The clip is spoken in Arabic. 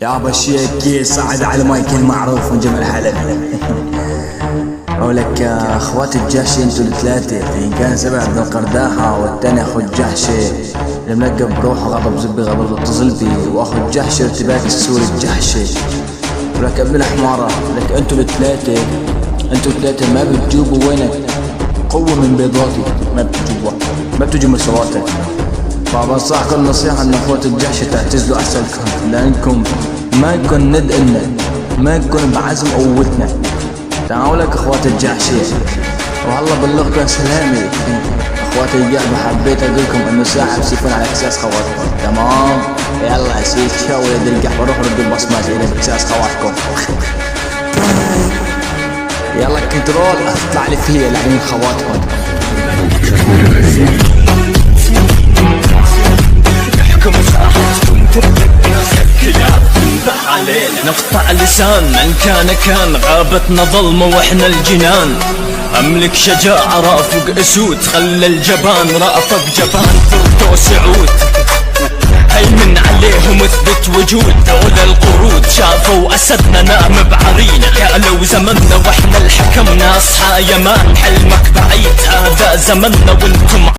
يابا الشيكي صعد على المايك المعروف ونجم الحلبي. اقولك يا اخوات الجحشي انتو الثلاثة، ان كان سبع بن القرداحة والتاني اخو الجحشي الملقب بروحه غضب زبي غضب الطزلبي، واخو الجحشي ارتباك السوري الجحشي. ولك ابن الحمارة لك انتو الثلاثة ما بتجيبوا وينك قوة من بيضاتي، ما بتجوا من صواتك. فبنصحكم نصيحة ان اخوات الجحشي تعتزلوا احسنكم، لانكم ما كن ندقنا، ما كن بعزم قوتنا. تعالوا لك اخوات الجحشي، والله بلغكم سلامي اخواتي الجحشي. حبيت اقولكم انه ساحب سيكون على اساس خواتكم، تمام؟ يلا سيد شو يا دلقح بروح ردوا البصمات الى اساس خواتكم. يلا كنترول اطلع لي فيها لعين خواتكم. نقطع لسان من كان غابتنا ظلمة واحنا الجنان. املك شجاعة رافق اسود، خلى الجبان رافق جبان فرتو سعود. هيمن عليهم اثبت وجود، دول القرود شافوا اسدنا نام بعرينا. قالوا زمننا واحنا الحكم، ناصحى يمان حلمك بعيد، هذا زمننا وانتم